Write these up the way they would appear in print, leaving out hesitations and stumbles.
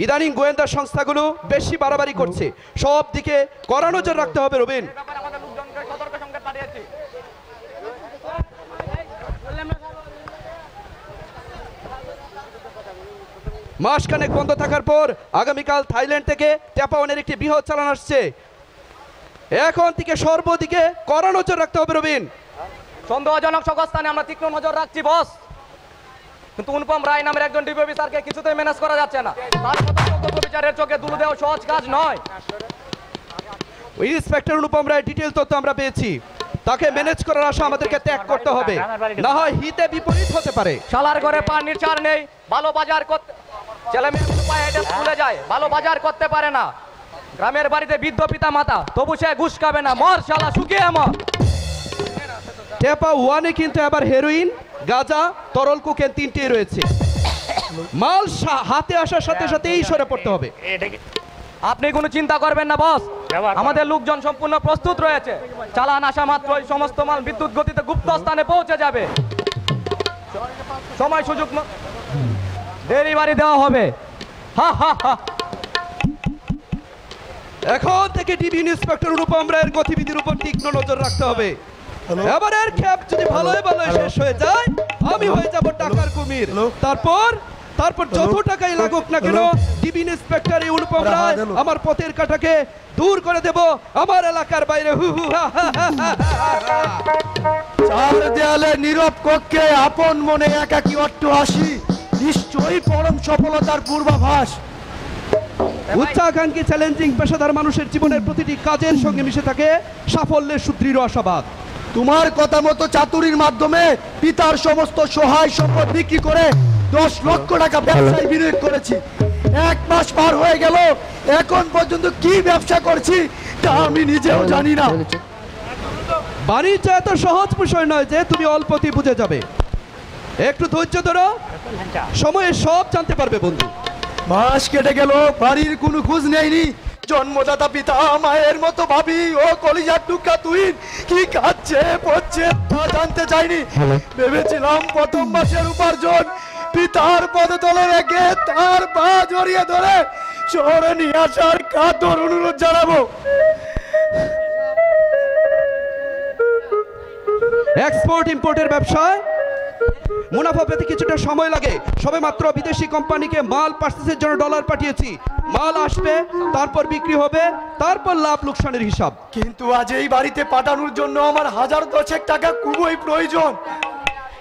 ইদানিং গোয়েন্দা সংস্থাগুলো বেশি বাড়াবাড়ি করছে, সব দিকে কড়া নজর রাখতে হবে রবিন। মাসখানেক বন্ধ থাকার পর আগামীকাল থাইল্যান্ড থেকে ট্যাপাওয়ানের একটি বৃহৎ চালান আসছে, এখন থেকে সর্বদিকে কড়া নজর রাখতে হবে রবিন। সন্দেহজনক সকল স্থানে আমরা তীক্ষ্ণ নজর রাখছি বস, কিন্তু অনুপম রায় নামের একজন ডিবি অফিসারকে কিছুতেই ম্যানেজ করা যাচ্ছে না। তার মতো যোগ্য বিচারের চোখে দুলু দেওয়া সহজ কাজ নয়। ইন্সপেক্টর অনুপম রায় ডিটেইল তথ্য আমরা পেয়েছি, তাকে ম্যানেজ করার আশা আমাদেরকে ত্যাগ করতে হবে, না হয় হিতে বিপরীত হতে পারে। শালার ঘরে পানির চার নেই, ভালো বাজার করতে ছেলে মেয়ে পায়ে হেঁটে স্কুলে যায়, ভালো বাজার করতে পারে না। গ্রামের বাড়িতে বৃদ্ধ পিতা মাতা, তবু সে ঘুষ খাবে না, মর শালা শুকিয়ে মর। টেপা ওয়ানে কিন্তু আবার হেরোইন, গাঁজা, তরল কোকেন তিনটেই রয়েছে। মাল হাতে আসার সাথে সাথেই সরে পড়তে হবে। আপনি কোনো চিন্তা করবেন না বস, আমাদের লোকজন সম্পূর্ণ প্রস্তুত রয়েছে। চালান আসা মাত্রই সমস্ত মাল বিদ্যুৎ গতিতে গুপ্ত স্থানে পৌঁছে যাবে। সময় সুযোগ ডেলিভারি দেওয়া হবে। হা হা হা। এখন থেকে ডিবি ইন্সপেক্টর অনুপম রায়ের গতিবিধির উপর তীক্ষ্ণ নজর রাখতে হবে। এবারের খেপ যদি ভালোই ভালোই শেষ হয়ে যায়, আমি হয়ে যাব টাকার কুমির। তারপর যত টাকাই লাগুক না কেন, ডিবি ইন্সপেক্টর এই অনুপম রায় আমার পথের কাঁটাকে দূর করে দেব আমার এলাকার বাইরে। হু হু হা হা হা। চার দেয়ালে নীরব কক্ষে আপন মনে একাকী অট্টহাসি, নিশ্চয়ই পরম সফলতার পূর্বাভাস। উচ্চাকাঙ্ক্ষী চ্যালেঞ্জিং পেশাদার মানুষের জীবনের প্রতিটি কাজের সঙ্গে মিশে থাকে সাফল্যের সুদৃঢ় আশাবাদ। তোমার কথা মতো চাতুরির মাধ্যমে পিতার সমস্ত সহায় সম্পদ বিক্রি করে 10 লক্ষ টাকা ব্যবসায় বিনিয়োগ করেছি। 1 মাস পার হয়ে গেল, এখন পর্যন্ত কি ব্যবসা করছি তা আমি নিজেও জানি না। বাণিজ্য এত সহজ বিষয় নয় যে তুমি অল্পতেই বুঝে যাবে, একটু ধৈর্য ধরো, সময়ে সব জানতে পারবে বন্ধু। মাস কেটে গেল, বাড়ির কোনো খোঁজ নেয়নি। জন্মদাতা পিতা মায়ের মতো ভাবি ও কলিজার টুকরা তুই কি খাচ্ছে পড়ছে তা জানতে চাইনি। ভেবেছিলাম প্রথম মাসের উপার্জন পিতার পদতলে রেখে তার পা জড়িয়ে ধরে শহরে নিয়ে আসার কাতর অনুরোধ জানাবো। এক্সপোর্ট ইম্পোর্টের ব্যবসায় মুনাফা পেতে কিছুটা সময় লাগে। সবে মাত্র বিদেশি কোম্পানিকে মাল পার্চেসের জন্য ডলার পাঠিয়েছি, মাল আসবে, তারপর বিক্রি হবে, তারপর লাভ লোকসানের হিসাব। কিন্তু আজ এই বাড়িতে পাঠানোর জন্য আমার 1010 টাকা খুবই প্রয়োজন,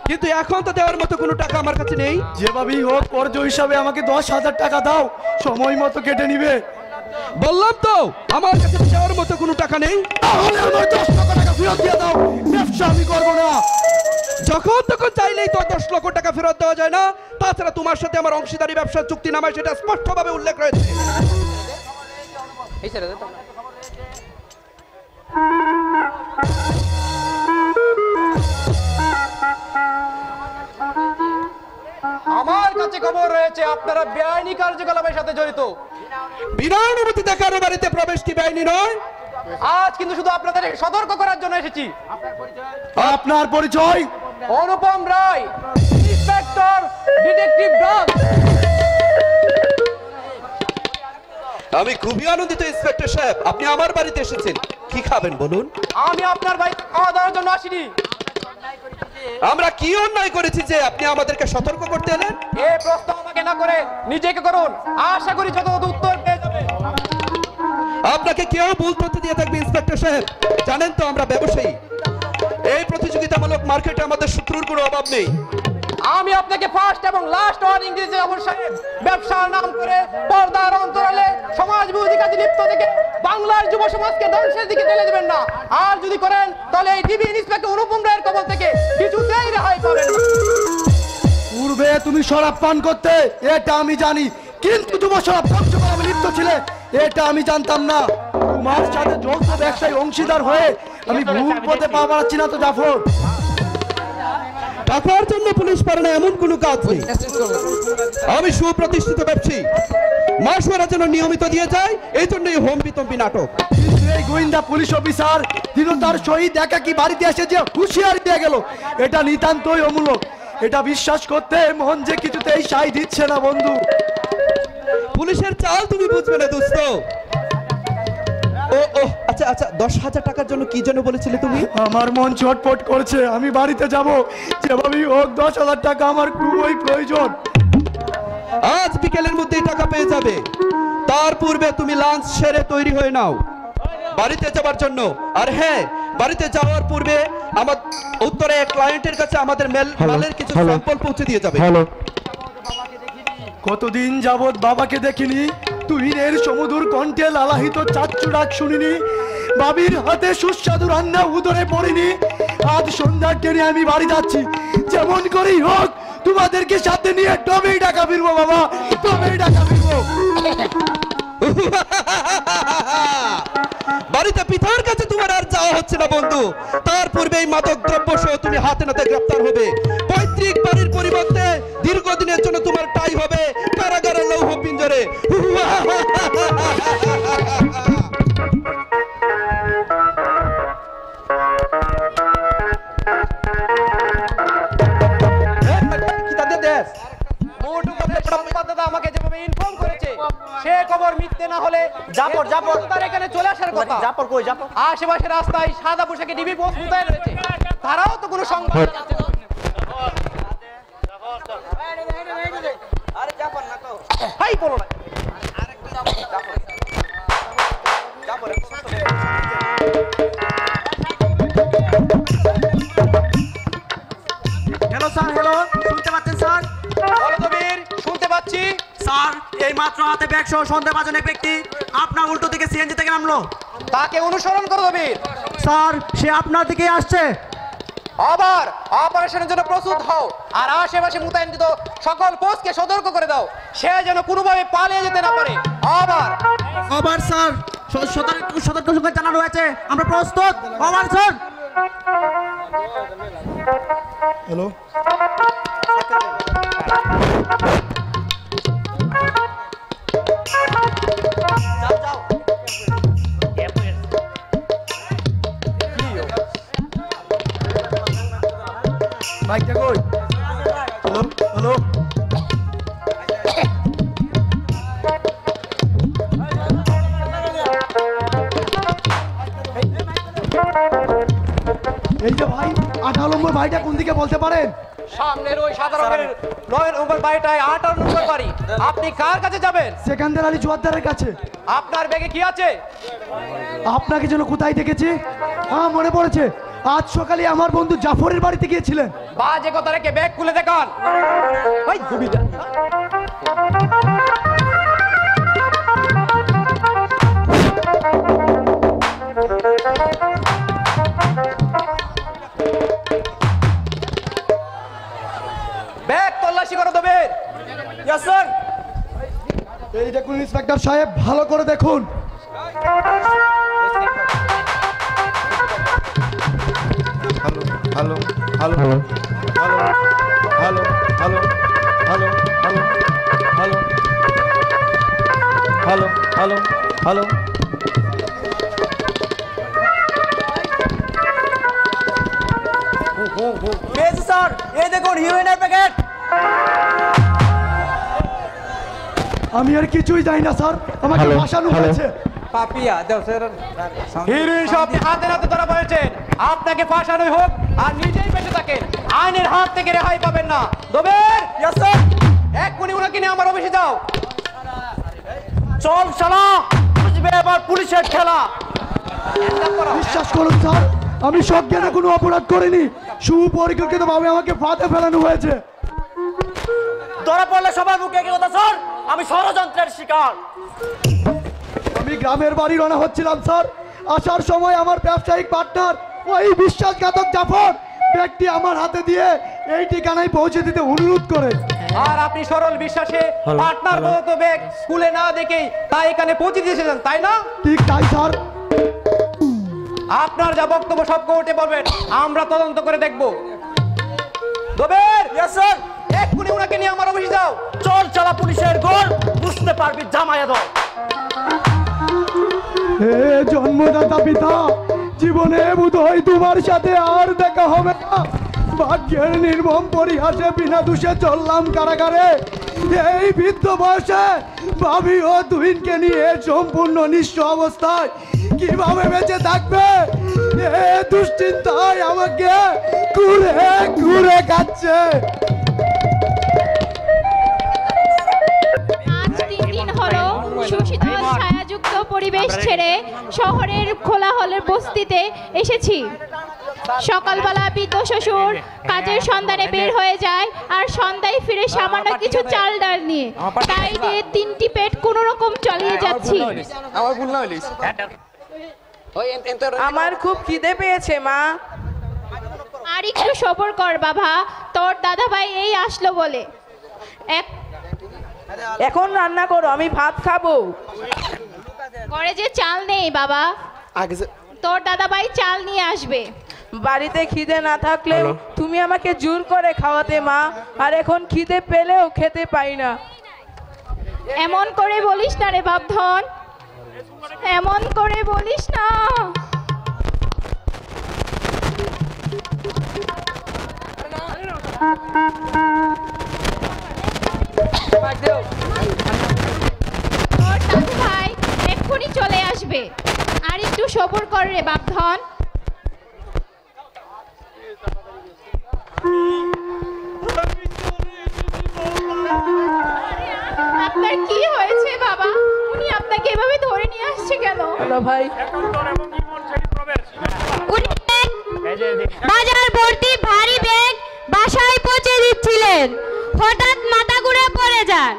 কিন্তু এখন তো দেওয়ার মতো কোনো টাকা আমার কাছে নেই। যেভাবেই হোক কর্জ হিসাবে আমাকে 10,000 টাকা দাও, সময় মতো কেটে নিবে। বললাম তো আমার কাছে দেওয়ার মতো কোনো টাকা নেই। তাহলে আমার 10 লক্ষ টাকা ফেরত দিয়ে দাও, ব্যবসা আমি করবো না। যখন তখন চাইলেই তো 10 লক্ষ টাকা ফেরত দেওয়া যায় না। তাছাড়া তোমার সাথে আমার অংশীদারি ব্যবসার চুক্তি নামায় সেটা স্পষ্টভাবে উল্লেখ রয়েছে। আমার কাছে খবর রয়েছে আপনারা বেআইনি কার্যকলাপের সাথে জড়িত। বিনা অনুমতি দেখার বাড়িতে প্রবেশ কি বেআইনি নয়? আজ কিন্তু শুধু আপনাদের সতর্ক করার জন্য এসেছি। আপনার পরিচয়? Anupam Roy, inspector detective branch. আমি খুবই আনন্দিত ইন্সপেক্টর সাহেব, আপনি আমার বাড়িতে এসেছেন। কি খাবেন বলুন? আমি আপনার বাড়িতে খাওয়া দাওয়ার জন্য আসিনি। আমরা কি অন্যায় করেছি যে আপনি আমাদেরকে সতর্ক করতে এলেন? এই প্রশ্ন আমাকে না করে নিজেকে করুন, আশা করি যত উত্তর পেয়ে যাবে। আপনাকে কেউ ভুল তথ্য দিয়ে থাকবে ইন্সপেক্টর সাহেব, জানেন তো আমরা ব্যবসায়ী, এই প্রতিযোগিতামূলক মার্কেটে আমাদের শত্রুর কোনো অভাব নেই। আমি আপনাকে ফার্স্ট এবং লাস্ট ওয়ার্নিং দিয়েছি অবশ্যই, ব্যবসার নাম করে পর্দার অন্তরালে সমাজ বিরোধী কাজে লিপ্ত থেকে বাংলার যুব সমাজকে ধ্বংসের দিকে ঠেলে দেবেন না। আর যদি করেন তাহলে এই ডিবি ইন্সপেক্টর অনুপম রায়ের কবল থেকে কিছুতেই রেহাই পাবেন না। পূর্বে তুমি শরাব পান করতে, এটা আমি জানি, কিন্তু তোমার শরাব পান করার লিপ্ত ছিলে এটা আমি জানতাম না। তোমার সাথে যৌথ ব্যবসায়ী অংশীদার হয়ে আমি ভুল পথে পা বাড়াচ্ছি না তো জাফর? টাকার জন্য পুলিশ পারে না এমন কোনো কাজ নেই। আমি সুপ্রতিষ্ঠিত ব্যবসায়ী, মাসওয়ারা যেন নিয়মিত দিয়ে যায়, এই জন্যই হোম বিতম্বী নাটক। কিন্তু এই গোয়েন্দা পুলিশ অফিসার দিনতার শহীদ একাকি বাড়িতে এসে যে হুঁশিয়ারি দিয়ে গেল, এটা নিতান্তই অমূলক। এটা বিশ্বাস করতে মন যে কিছুতেই সাই দিচ্ছে না বন্ধু। পুলিশের চাল তুমি বুঝবে না দোস্ত। ও ও আচ্ছা আচ্ছা, 10,000 টাকার জন্য কি জন্য বলেছিলে তুমি? আমার মন ছটফট করছে, আমি বাড়িতে যাব, যেভাবেই হোক 10,000 টাকা আমার খুবই প্রয়োজন। আজ বিকেলের মধ্যেই টাকা পেয়ে যাবে। তার পূর্বে তুমি লাঞ্চ সেরে তৈরি হয়ে নাও বাড়িতে যাবার জন্য। আর হ্যাঁ, বাড়িতে যাওয়ার পূর্বে আমার উত্তরে ক্লায়েন্টের কাছে আমাদের মালের কিছু স্যাম্পল পৌঁছে দিয়ে যাবে। কতদিন যাবৎ বাবাকে দেখিনি, তুহিনের সমুদূর কণ্ঠে লালাহিত চাচ্চু ডাক শুনিনি, বাবির হাতে সুস্বাদু রান্না উদরে পড়িনি। আজ সন্ধ্যা টেনে আমি বাড়ি যাচ্ছি, যেমন করেই হোক তোমাদেরকে সাথে নিয়ে তবেই টাকা ফিরবো বাবা, তবেই টাকা ফিরবো। বাড়িতে পিতার কাছে তোমার আর যাওয়া হচ্ছে না বন্ধু। তার পূর্বে এই মাদক দ্রব্য সহ তুমি হাতে নাতে গ্রেফতার হবে। পৈতৃক বাড়ির পরিবর্তে দীর্ঘদিনের জন্য তোমার টাই হবে কারাগারের লৌহ পিঞ্জরে। আমাকে যেভাবে ইনফর্ম করেছে সে খবর মিথ্যে না হলে জাফর তার এখানে চলে আসার কথা। জাফর কই? জাফর আশেপাশে রাস্তায় সাদা পোশাকে ডিবি পোস্ট মোতায়েন রয়েছে, তারাও তো কোনো সংবাদ আরে জাফর না তো হাই বলো না হ্যালো স্যার, হ্যালো, শুনতে পাচ্ছেন স্যার? বলো তো বীর, শুনতে পাচ্ছি স্যার, এই মাত্র হাতে ব্যাগ সহ সন্দেহভাজন এক ব্যক্তি আপনার উল্টো দিকে সিএনজি থেকে নামলো। তাকে অনুসরণ করো বীর। স্যার, সে আপনার দিকে আসছে। আবার অপারেশনের জন্য প্রস্তুত হও আর আশেপাশে মোতায়েনকৃত সকল পোস্টকে সতর্ক করে দাও, সে যেন কোনোভাবে পালিয়ে যেতে না পারে। আবার স্যার, সতর্ক সঙ্গে জানানো হয়েছে আমরা প্রস্তুত। আবার স্যার। হ্যালো, বাইকটা কই? হ্যালো হ্যালো, এই যে ভাই 18 নম্বর বাড়িটা কোন দিকে বলতে পারেন? সামনের ওই সাদা রঙের 9 নম্বর বাড়িটায় 18 নম্বর বাড়ি। আপনি কার কাছে যাবেন? সেকান্দার আলী জোয়ারদারের কাছে। আপনার ব্যাগে কি আছে? আপনাকে যেন কোথায় দেখেছি, হ্যাঁ মনে পড়েছে, আজ সকালে আমার বন্ধু জাফরের বাড়িতে গিয়েছিলেন। বাজে কথা রেখে ব্যাগ খুলে দেখান। ভাই গুবিটা ব্যাগ তল্লাশি করো তবে। Yes sir. এই দেখুন ইন্সপেক্টর সাহেব, ভালো করে দেখুন। Hello hello hello hello hello hello hello hello hello hello. পেয়েছি স্যার, এই দেখুন হিরোইনের প্যাকেট। আমি আর কিছুই জানি না স্যার, আমাকে ফাঁসানো হয়েছে। পাপিয়া দাও স্যার। হিরোইন সব হাতে নাতে ধরা পড়েছেন, আপনাকে ফাঁসানোই হোক আর নিজেই বেঁচে থাকেন, আইনের হাত থেকে রেহাই পাবেন না। দবের ইয়েস স্যার। এক্ষুনি ওনাকে নিয়ে আমার অফিসে যাও। চল শালা, বুঝবে এবার পুলিশের খেলা। বিশ্বাস করুন স্যার, আমি সজ্ঞানে কোনো অপরাধ করিনি, সুপরিকল্পিতভাবে আমাকে ফাঁদে ফেলানো হয়েছে। ধরা পড়লে সবার মুখে কি কথা স্যার? আমি ষড়যন্ত্রের শিকার। আমি গ্রামের বাড়ি রওনা হচ্ছিলাম স্যার, আসার সময় আমার ব্যবসায়িক পার্টনার ওই বিশ্বাসঘাতক জাফর ব্যাগটি আমার হাতে দিয়ে এই ঠিকানায় পৌঁছে দিতে অনুরোধ করে। আর আপনি সরল বিশ্বাসে পার্টনার মতো ব্যাগ স্কুলে না দেখেই তাই এখানে পৌঁছে দিয়েছিলেন, তাই না? ঠিক তাই স্যার। আপনার যা বক্তব্য সব কোর্টে বলবেন, আমরা তদন্ত করে দেখব। দবের ইয়েস স্যার। এক্ষুনি ওনাকে নিয়ে আমার অফিসে যাও। চল চালা পুলিশের গোল, বুঝতে পারবি জামাইয়া দল। হে জন্মদাতা পিতা, জীবনে বোধহয় তোমার সাথে আর দেখা হবে না। ভাগ্যের নির্মম পরিহাসে বিনা দোষে চললাম কারাগারে, এই বৃদ্ধ বয়সে ভাবি ও তুহিনকে নিয়ে সম্পূর্ণ নিঃস্ব অবস্থায় কিভাবে বেঁচে থাকবে? এ দুশ্চিন্তায় আমাকে ঘুরে ঘুরে খাচ্ছে। আজ 3 দিন হলো সুশীতল ছায়াযুক্ত পরিবেশ ছেড়ে শহরের কোলাহলের বস্তিতে এসেছি। সকালবেলা বৃদ্ধ শ্বশুর কাজের সন্ধানে বের হয়ে যায় আর সন্ধ্যায় ফিরে সামান্য কিছু চাল ডাল নিয়ে, তাই দিয়ে 3টি পেট কোনো রকম চালিয়ে যাচ্ছি। আমার খুব খিদে পেয়েছে মা। আর একটু সবর কর বাবা, তোর দাদা ভাই এই আসলো বলে। এখন রান্না করো, আমি ভাত খাবো। ঘরে যে চাল নেই বাবা, তোর দাদা ভাই চাল নিয়ে আসবে। বাড়িতে খিদে না থাকলেও তুমি আমাকে জোর করে খাওয়াতে মা, আর এখন খিদে পেলেও খেতে পাই না। এমন করে বলিস না রে বাপধন, এমন করে বলিস না। তোর দাদু ভাই এক্ষুনি চলে আসবে, আর একটু সবর কর রে বাপধন। আপনার কি হয়েছে বাবা? উনি আপনাকে এভাবে ধরে নিয়ে আসছে কেন? হ্যালো ভাই, উনি বাজার ভর্তি ভারী ব্যাগ বাসায় পৌঁছে দিচ্ছিলেন, হঠাৎ মাথা ঘুরে পড়ে যান।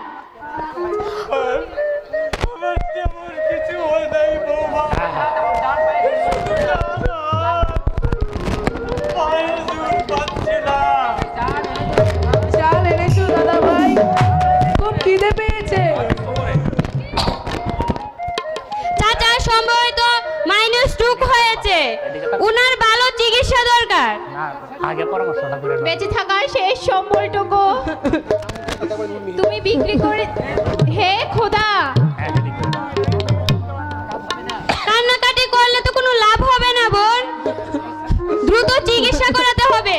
চাল এনেছো দাদা ভাই? খুব খিদে পেয়েছে। চাচার সম্ভবত মাইনাস হয়েছে, উনার ভালো চিকিৎসা দরকার। বেঁচে থাকার শেষ সম্বলটুকু তুমি বিক্রি করে, হে খোদা। কান্নাকাটি করলে তো কোনো লাভ হবে না বোন, দ্রুত চিকিৎসা করাতে হবে।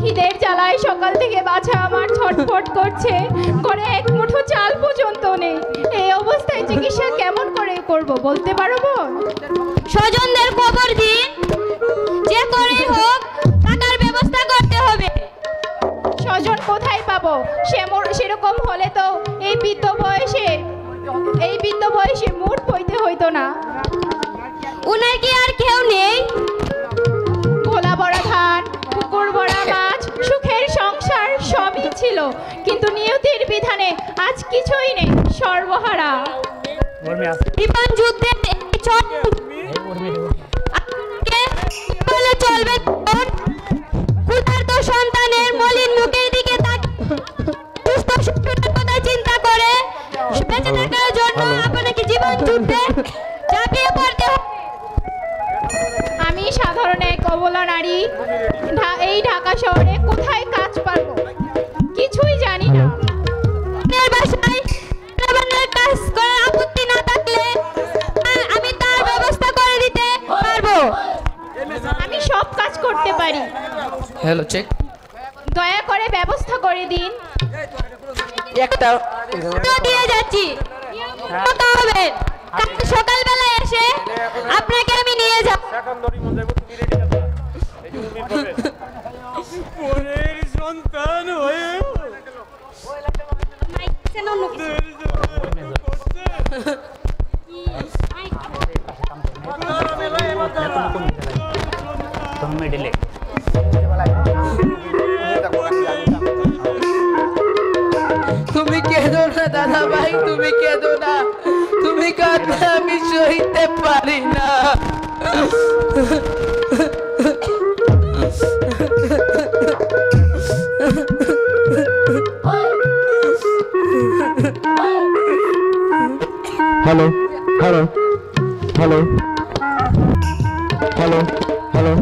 খিদের জ্বালায় সকাল থেকে বাছা আমার ছটফট করছে, করে এক মুঠো চাল পর্যন্ত নেই। এই অবস্থায় চিকিৎসা কেমন করে করব বলতে পারো বোন? স্বজনদের খবর দিন, যে করে হোক টাকার ব্যবস্থা করতে হবে। স্বজন কোথায় পাবো? সেরকম হলে তো এই বৃদ্ধ বয়সে মুঠ বইতে হইতো না। উনার কি আর কেউ নেই? গোলা বড়া ধান, পুকুর বড়া মাছ, সুখের সংসার সবই ছিল, কিন্তু নিয়তির বিধানে আজ কিছুই নেই, সর্বহারা। জীবন যুদ্ধে চলবে। ক্ষুধার্ত সন্তানের মলিন মুখের দিকে সুস্থ শিশুর কথা চিন্তা করে বেঁচে থাকার জন্য আপনাকে জীবন যুদ্ধে ঝাঁপিয়ে পড়তে হবে। আমি সাধারণ এক অবলা নারী, এই ঢাকা শহরে কোথায় কাজ পাবো কিছুই জানি না। আপনার বাসায় রান্নার কাজ করার আপত্তি না থাকলে আমি তার ব্যবস্থা করে দিতে পারবো। আমি সব কাজ করতে পারি, হ্যালো চেক। দয়া করে ব্যবস্থা করে দিন। একটা তো দিয়ে যাচ্ছি, কথা হবে। কাল সকালবেলা এসে আপনাকে আমি নিয়ে যাব। সন্তান হয়ে তুমি কেঁদো না দাদা ভাই, তুমি কেঁদো না। তুমি কাঁদলে আমি সইতে পারি না। Hello hello hello hello hello.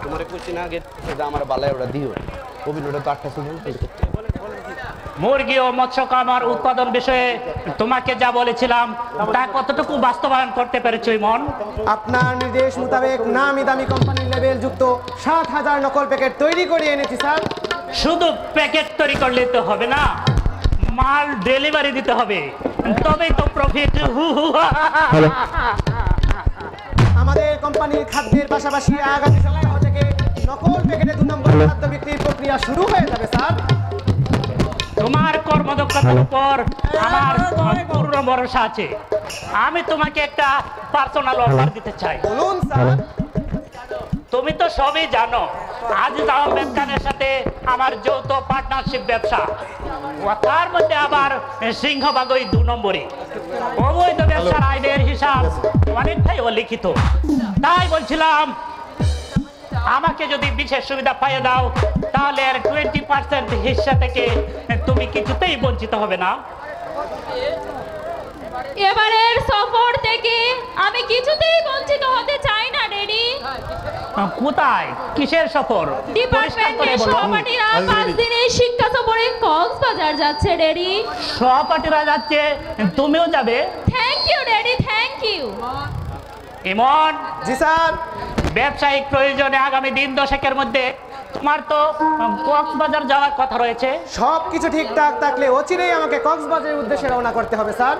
তোমার কোচিন আগে আমার বালায় ওটা দিও, অভিনয়টা তো 8টা সিজন। মুরগি ও মৎস্য খামার উৎপাদন বিষয়ে তোমাকে যা বলেছিলাম তা কতটুকু বাস্তবায়ন করতে পেরেছো ইমন? আপনার নির্দেশ মোতাবেক নামি দামি কোম্পানির লেবেল যুক্ত 7,000 নকল প্যাকেট তৈরি করে এনেছি স্যার। শুধু প্যাকেট তৈরি করলে তো হবে না, মাল ডেলিভারি দিতে হবে, তবেই তো প্রফিট। আমাদের কোম্পানির খাদ্যের পাশাপাশি আগামী সপ্তাহ থেকে নকল প্যাকেটে 2 নম্বর খাদ্য বিক্রির প্রক্রিয়া শুরু হয়ে যাবে স্যার। তোমার কর্মদক্ষতার উপর আমার পূর্ণ ভরসা আছে। আমি তোমাকে একটা পার্সোনাল অফার দিতে চাই। বলুন স্যার। তুমি তো সবই জানো, আজিজ আহমেদ খানের সাথে আমার যৌথ পার্টনারশিপ ব্যবসা, তার মধ্যে আবার সিংহভাগ ওই 2 নম্বরে। অবৈধ ব্যবসার আইনের হিসাব অনেকটাই অলিখিত। তাই বলছিলাম, আমাকে যদি বিশেষ সুবিধা পাইয়ে দাও, তাহলে এর 20% হিস্সা থেকে তুমি কিছুতেই বঞ্চিত হবে না। এবারের সফর থেকে আমি কিছুতেই বঞ্চিত হতে চাই না ড্যাডি। কোথায়, কিসের সফর? ডিপার্টমেন্টের সহপাঠীরা 5 দিনের শিক্ষা সফরে কক্সবাজার যাচ্ছে ড্যাডি। সহপাঠীরা যাচ্ছে, তুমিও যাবে? Thank you daddy, thank you. Emon. জি স্যার। ব্যবসায়িক প্রয়োজনে আগামী দিন 10 মধ্যে তোমার তো কক্সবাজার যাওয়ার কথা রয়েছে। সব কিছু ঠিকঠাক থাকলে অচিরেই আমাকে কক্সবাজারের উদ্দেশ্যে রওনা করতে হবে স্যার।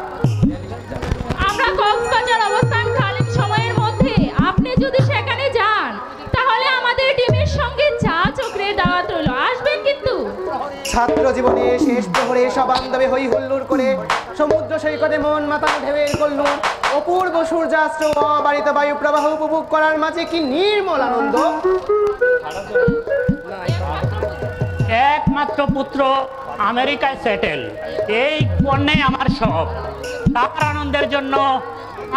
আমরা কক্সবাজার অবস্থানকালীন সময়ের মধ্যে আপনি যদি সেখানে যান, তাহলে আমাদের টিমের সঙ্গে চা চক্রের দাওয়াত রইল, আসবেন কিন্তু। ছাত্র জীবনে শেষ প্রহরে সব বান্ধবে হই হুল্লোড় করে সমুদ্র সৈকতে মন মাতানো ঢেউয়ের কল্লোল, অপূর্ব সূর্যাস্ত, অবারিত বায়ু প্রবাহ উপভোগ করার মাঝে কি নির্মল আনন্দ। একমাত্র পুত্র আমেরিকায় সেটেল, এই পণ্যে আমার সব। তার আনন্দের জন্য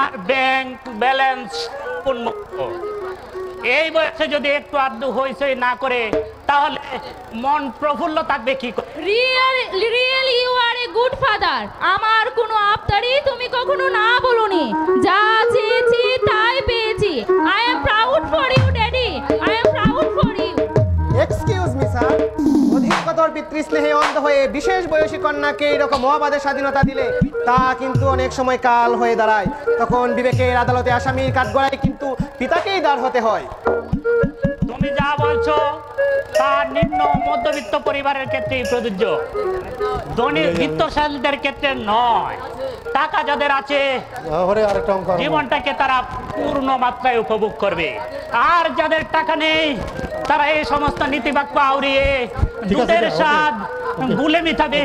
আর ব্যাংক ব্যালেন্স উন্মুক্ত। এই বয়সে যদি একটু আধটু হইচই না করে, তাহলে মন প্রফুল্ল থাকবে কি করে? Really you are a good father. আমার কোনো আবদারই তুমি কখনো না বলোনি। যা চেয়েছি তাই পেয়েছি। I am proud for you daddy, I am proud for you. Excuse me sir, অধিকতর পিতৃস্নেহে অন্ধ হয়ে বিশেষ বয়সী কন্যাকে এরকম মহাবাদের স্বাধীনতা দিলে তা কিন্তু অনেক সময় কাল হয়ে দাঁড়ায়। তখন বিবেকের আদালতে আসামির কাঠগড়ায় কিন্তু পিতাকেই দাঁড় হতে হয়। তুমি যা বলছো তা নিম্ন মধ্যবিত্ত পরিবারের ক্ষেত্রেই প্রযোজ্য, ধনী বিত্তশালীদের ক্ষেত্রে নয়। টাকা যাদের আছে, জীবনটাকে তারা পূর্ণ মাত্রায় উপভোগ করবে। আর যাদের টাকা নেই, তারা এই সমস্ত নীতিবাক্য আউড়িয়ে দুধের স্বাদ ভুলে মিটাবে।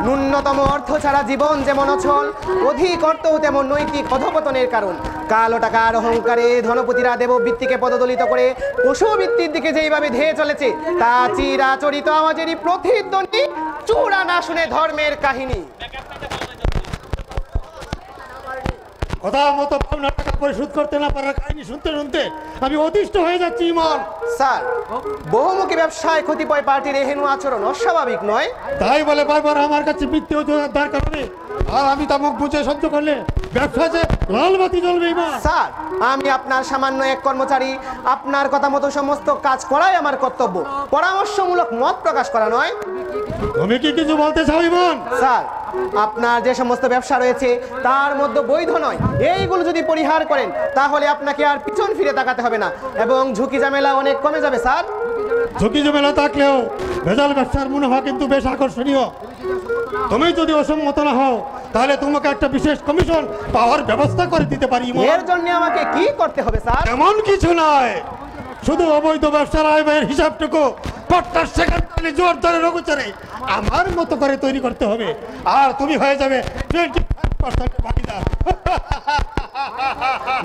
ন্যূনতম অর্থ ছাড়া জীবন যেমন অচল, অধিক অর্থও তেমন নৈতিক অধপতনের কারণ। কালো টাকার অহংকারে ধনপতিরা দেববৃত্তিকে পদদলিত করে পশুবৃত্তির দিকে যেইভাবে ধেয়ে চলেছে, তা চিরাচরিত আমাদেরই প্রতিধ্বনি, চূড়া না শুনে ধর্মের কাহিনী। কথা মতো পাওনা টাকা পরিশোধ করতে না পারার কাহিনী শুনতে শুনতে আমি অতিষ্ঠ হয়ে যাচ্ছি। ইমন স্যার, বহুমুখী ব্যবসায় কতিপয় পার্টির এহেন আচরণ অস্বাভাবিক নয়। তাই বলে বারবার আমার কাছে বৃত্তি দরকার হবে, আর আমি তা মুখ বুঝে সহ্য করলে ব্যবসা যে লাল বাতি জ্বলবে। ইমন স্যার, আমি আপনার সামান্য এক কর্মচারী, আপনার কথা মতো সমস্ত কাজ করাই আমার কর্তব্য, পরামর্শমূলক মত প্রকাশ করা নয়। তুমি কি কিছু বলতে চাও? ইমন স্যার, আপনার যে সমস্ত ব্যবসা রয়েছে তার মধ্যে বৈধ নয়, এইগুলো যদি পরিহার করেন তাহলে আপনাকে আর পিছন ফিরে তাকাতে হবে না এবং ঝুঁকি ঝামেলা অনেক কমে যাবে। স্যার, ঝুঁকি ঝামেলা থাকলেও ভেজাল ব্যবসার মুনাফা কিন্তু বেশ আকর্ষণীয়। তুমি যদি অসম্মত না হও, তাহলে তোমাকে একটা বিশেষ কমিশন পাওয়ার ব্যবস্থা করে দিতে পারি। এর জন্য আমাকে কি করতে হবে স্যার? এমন কিছু নয়, শুধু অবৈধ ব্যবসার আয় ব্যয়ের হিসাবটুকু পট্টার সেকেন্ডারি জোর ধরে রঘুচারে আমার মতো করে তৈরি করতে হবে, আর তুমি হয়ে যাবে 25% ভাগিদার।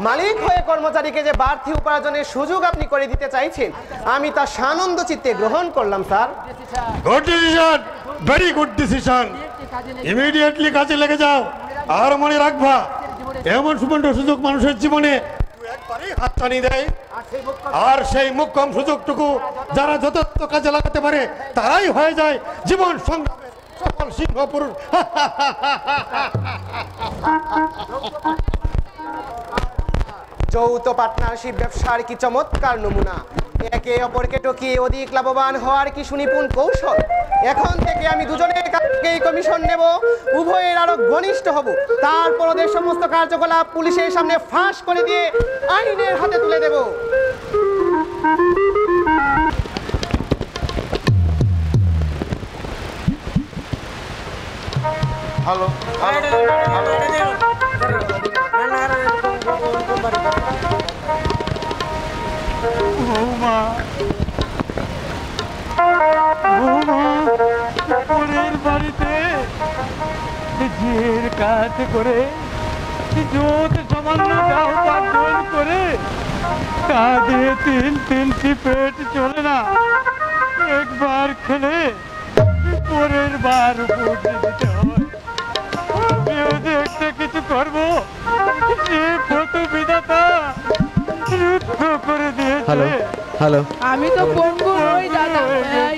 মালিক হয়ে কর্মচারীকে যে বাড়তি উপার্জনের সুযোগ আপনি করে দিতে চাইছেন, আমি তা সানন্দ চিত্তে গ্রহণ করলাম। Sir, good decision, very good decision. Immediately কাজে লেগে যাও, আর মনে রাখবা, এমন সুবর্ণ সুযোগ মানুষের জীবনে একবারই হাতছানি দেয়, আর সেই মোক্ষম সুযোগটুকু যারা যথার্থ কাজে লাগাতে পারে তারাই হয়ে যায় জীবন সংগ্রামের সফল সিংহ পুরুষ। যৌথ পার্টনারশিপ ব্যবসার কি চমৎকার নমুনা। একে অপরকে টকিয়ে অধিক লাভবান হওয়ার কি সুনিপুণ কৌশল। এখন থেকে আমি দুজনের কাছেই কমিশন নেব, উভয়ের আরো ঘনিষ্ঠ হব, তারপর ওদের সমস্ত কার্যকলাপ পুলিশের সামনে ফাঁস করে দিয়ে আইনের হাতে তুলে দেব। হ্যালো বৌমা, পরের বাড়িতে ঝির কাজ করে জোত সামান্য গাও পাঠন করে তা দিয়ে তিনটি পেট চলে না, একবার খেলে পরের বার উপর দিতে হয়। আমিও যে একটা কিছু করবো সে কত বিধাতা রুদ্ধ করে দিয়েছে। হ্যালো, আমি তো পঙ্গু নই দাদা ভাই,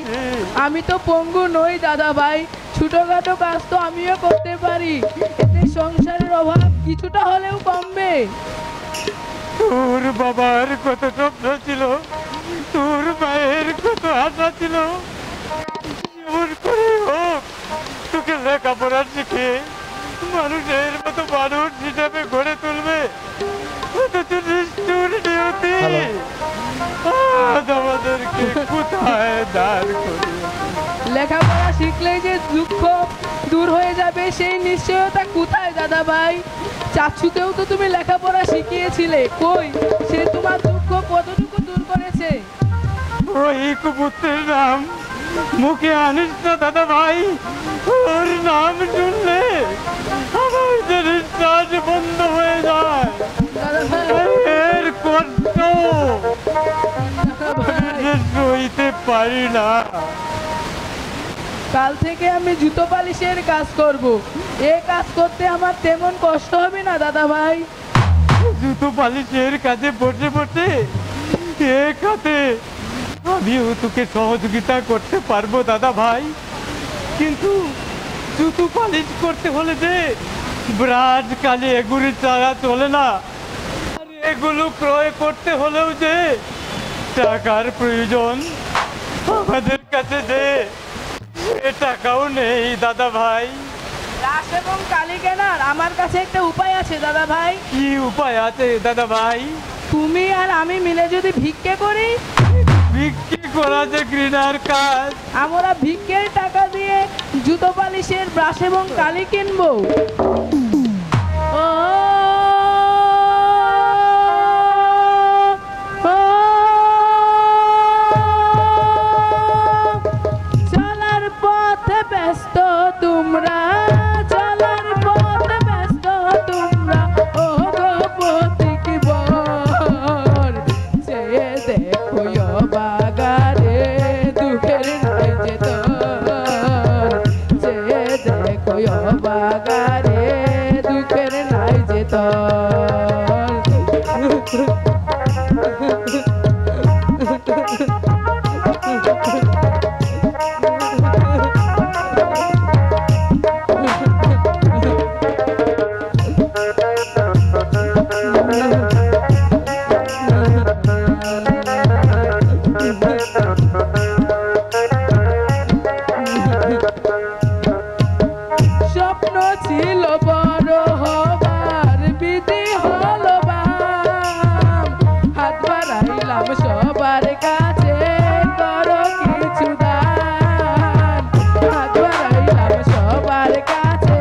আমি তো পঙ্গু নই দাদা ভাই, ছোটখাটো কাজ তো আমিও করতে পারি, এতে সংসারের অভাব কিছুটা হলেও কমবে। তোর বাবার কত স্বপ্ন ছিল, তোর মায়ের কত আশা ছিল, যেমন করে হোক তোকে লেখাপড়া শিখে মানুষের মতো মানুষ হিসাবে গড়ে তুলবে। অথচ নিষ্ঠুর নিয়তি আজ আমাদেরকে কোথায় দাঁড় করিয়ে। লেখাপড়া শিখলেই যে দুঃখ দূর হয়ে যাবে সেই নিশ্চয়তা কোথায় দাদা ভাই? চাচুকেও তো তুমি লেখাপড়া শিখিয়েছিলে, কই সে তোমার দুঃখ কতটুকু দূর করেছে? ওই কুপুত্রের নাম মুখে আনিস না দাদা ভাই, ওর নাম শুনলে আমার যে নিঃশ্বাস বন্ধ হয়ে যায়। এর কষ্ট সইতে পারি না। কাল থেকে আমি জুতো পালিশের কাজ করব, এ কাজ করতে আমার তেমন কষ্ট হবে না দাদা ভাই। জুতো পালিশের কাজে বসে বসে এক হাতে আমিও তোকে সহযোগিতা করতে পারবো দাদা ভাই, কিন্তু জুতো পালিশ করতে হলে যে ব্রাশ কালে এগুলি ছাড়া চলে না, আর এগুলো ক্রয় করতে হলেও যে টাকার প্রয়োজন। আমাদের কাছে যে এ টাকাও নেই দাদা ভাই। ব্রাশ এবং কালি কেনার আমার কাছে একটা উপায় আছে দাদা ভাই। কি উপায় আছে দাদা ভাই? তুমি আর আমি মিলে যদি ভিক্ষে করি। ভিক্ষে করা যে ঘৃণার কাজ। আমরা ভিক্ষের টাকা দিয়ে জুতো পালিশের ব্রাশ এবং কালি কিনবো। চলার পথে ব্যস্ত তোমরা, চলার পথে ব্যস্ত তোমরা, ও গো পথিক বর, চেয়ে দেখো বাগারে দুঃখের নাই যে তোর, চেয়ে দেখো বাগারে দুঃখের নাই যে স্বপ্ন ছিল বড় হবার, বিধি হলো বাম, হাত বাড়াইলাম সবার কাছে, করো কিছু দান, হাত বাড়াইলাম সবার কাছে,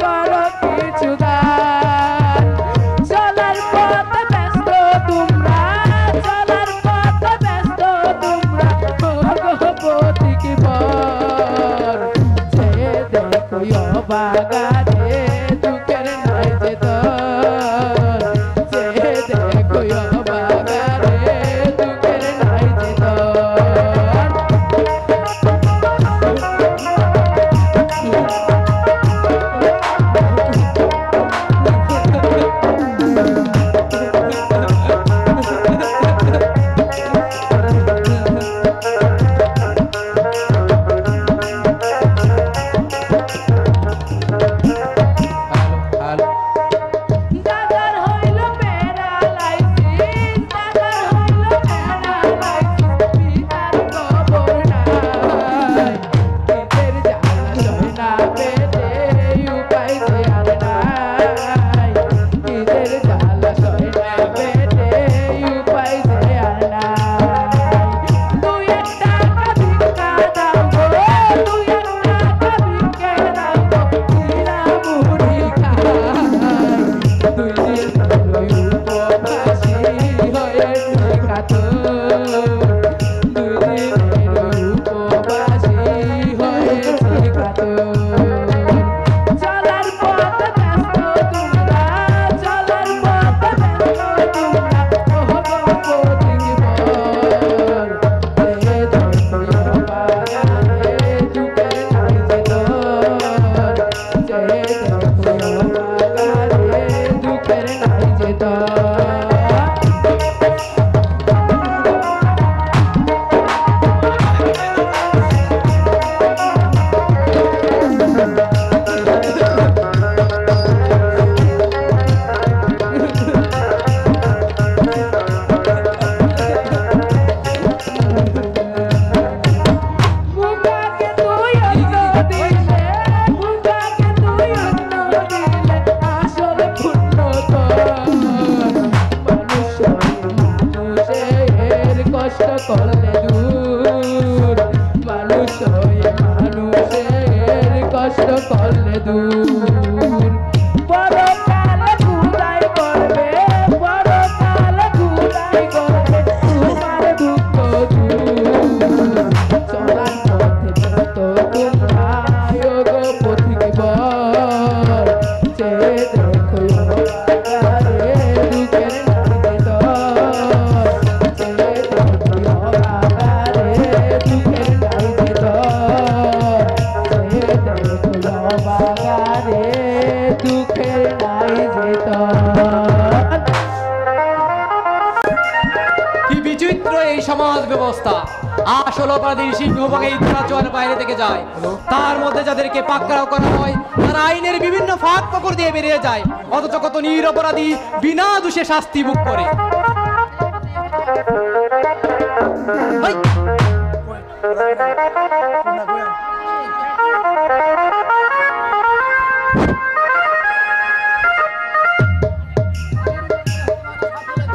করো কিছু দান। চলার পথে ব্যস্ত তোমরা, চলার পথে ব্যস্ত তোমরা, দুদিনের উপবাসী হয়েছি কাতর। চলার পথে ব্যস্ত তোমরা, চলার পথে ব্যস্ত তোমরা, ওহ গো পথিক বর। এ ধর্মীয় বাগানে যুগের নাই যে দর, যে ধর্মীয় বাগানে যুগের নাই যে দর। মুখাকে তুই অন্ন দিলে, মুখাকে তুই অন্ন দিলে, আসলে পূর্ণ কর। মানুষের কষ্ট করলে দূর, মানুষ হয়ে মানুষের কষ্ট করলে দূর। পরকালে খুদাই করবে, পরকালে খুদাই করবে তোমার দুঃখ দূর। চলার পথে ব্যস্ত তোমরা, ও গো পথিক বর। যে দেখো বাগানে দুঃখের নাই যে দর, যে দেখো বাগানে দুঃখের নাই যে দর, যে দেখো বাগানে দুঃখের নাই যে দর। কি বিচিত্র এই সমাজ ব্যবস্থা! আসল অপরাধী সিংহভাগে ইতিহাস বাইরে থেকে যায়, তার মধ্যে যাদেরকে পাকড়াও করা হয় তারা আইনের বিভিন্ন ফাঁক ফকর দিয়ে বেরিয়ে যায়, অথচ কত নিরপরাধী বিনা দোষে শাস্তি ভোগ করে। এই!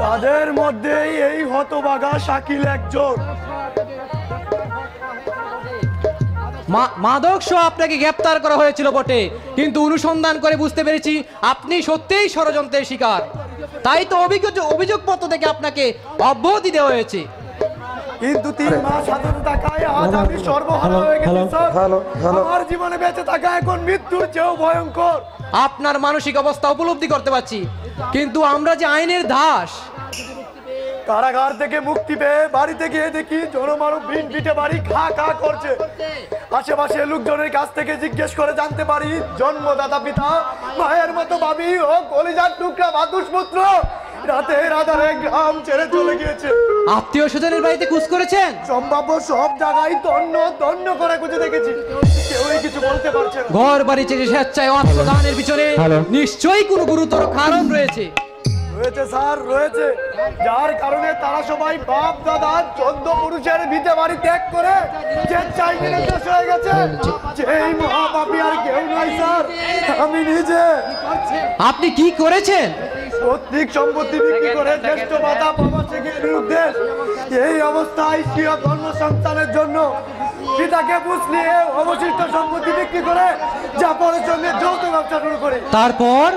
তাদের মধ্যেই এই হতভাগা শাকিল একজন। মাদক সহ আপনাকে গ্রেপ্তার করা হয়েছিল বটে, কিন্তু অনুসন্ধান করে বুঝতে পেরেছি আপনি সত্যিই ষড়যন্ত্রের শিকার। তাই তো অভিযোগপত্র থেকে আপনাকে অব্যাহতি দেওয়া হয়েছে। কিন্তু 3 মাস হাতে থাকায় আজ আমি সর্বহারা হয়ে গেছি স্যার। আমার জীবনে বেঁচে থাকা এখন মৃত্যুর চেয়েও ভয়ঙ্কর। আপনার মানসিক অবস্থা উপলব্ধি করতে পারছি, কিন্তু আমরা যে আইনের দাস। কারাগার থেকে মুক্তি পেয়ে বাড়িতে গিয়ে দেখি জনমানব ভিন পিঠে বাড়ি খা খা করছে। আশেপাশে লোকজনের কাছ থেকে জিজ্ঞেস করে জানতে পারি জন্মদাতা পিতা মায়ের মতো ভাবি ও কলিজার টুকরা মাতুষ পুত্র রাতের আধারে গ্রাম ছেড়ে চলে গিয়েছে। আত্মীয় স্বজনের বাড়িতে খোঁজ করেছেন? সম্ভাব্য সব জায়গায় তন্ন তন্ন করে খুঁজে দেখেছি, কেউই কিছু বলতে পারছে না। ঘর বাড়ি ছেড়ে স্বেচ্ছায় আত্মদানের পিছনে নিশ্চয়ই কোনো গুরুতর কারণ রয়েছে। রয়েছে স্যার, রয়েছে, যার কারণে তারা সবাই বাপ দাদা 14 পুরুষের ভিটে বাড়ি ত্যাগ করে স্বেচ্ছায় নির্দেশ হয়ে গেছে। যেই মহাপাপী আর কেউ নয় স্যার, আমি নিজে। আপনি কি করেছেন? পৈতৃক সম্পত্তি বিক্রি করে জ্যেষ্ঠ মাতা বাবা থেকে নিরুদ্দেশ। এই অবস্থায় স্বীয় কর্মসংস্থানের জন্য পিতাকে বুঝ নিয়ে অবশিষ্ট সম্পত্তি বিক্রি করে জাফরের সঙ্গে যৌথ ব্যবসা শুরু করে। তারপর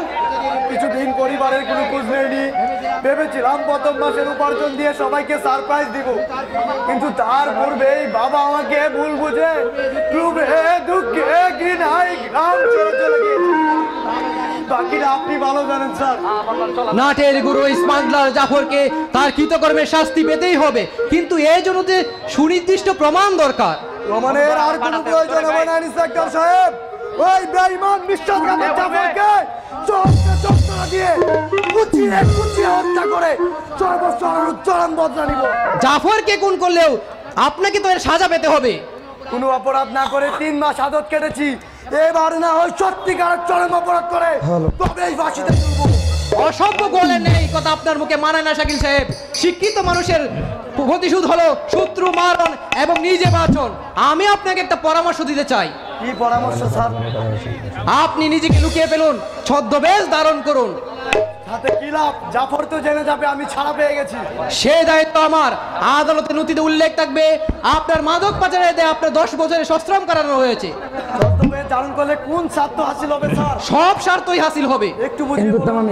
কিছুদিন পরিবারের কোনো খোঁজ নেয়নি। ভেবেছিলাম প্রথম মাসের উপার্জন দিয়ে সবাইকে সারপ্রাইজ দিব, কিন্তু তার পূর্বেই বাবা আমাকে ভুল বুঝে ক্রুবে দুঃখে ঘৃণায় গ্রাম ছেড়ে চলে গিয়েছে। বাকিটা আপনি ভালো জানেন স্যার। নাটের গুরু স্মাগলার জাফরকে তার কৃতকর্মের শাস্তি পেতেই হবে, কিন্তু এই জন্য যে সুনির্দিষ্ট প্রমাণ দরকার। প্রমাণের আর কোনো প্রয়োজন হবে না ইন্সপেক্টর সাহেব। ওই বেঈমান বিশ্বাসঘাতক জাফরকে চোখটা দিয়ে কুচিয়ে কুচিয়ে হত্যা করে চরম বদলা নিব। জাফরকে খুন করলেও আপনাকে তো এর সাজা পেতে হবে। কোনো অপরাধ না করে 3 মাস আদত কেটেছি, এবার না হয় সত্যিকার চরম অপরাধ করে তবেই ফাঁসিতে তুলব। অসভ্য বলেন এই কথা আপনার মুখে মানায় না শাকিল সাহেব। শিক্ষিত মানুষের প্রতিশোধ হলো শত্রু মারণ এবং নিজে বাঁচন। আমি আপনাকে একটা পরামর্শ দিতে চাই। কি পরামর্শ স্যার? আপনি নিজেকে লুকিয়ে ফেলুন, ছদ্মবেশ ধারণ করুন। হাতে কি লাভ? জাফর তো জেনে যাবে আমি ছাড়া পেয়ে গেছি। সে দায়িত্ব আমার। আদালতের নথিতে উল্লেখ থাকবে আপনার মাদক পাচারে দেয় আপনার 10 বছরের সশ্রম করানো হয়েছে। ছদ্মবেশ ধারণ করলে কোন স্বার্থ হাসিল হবে স্যার? সব স্বার্থই হাসিল হবে। একটু বুঝিয়ে বলুন।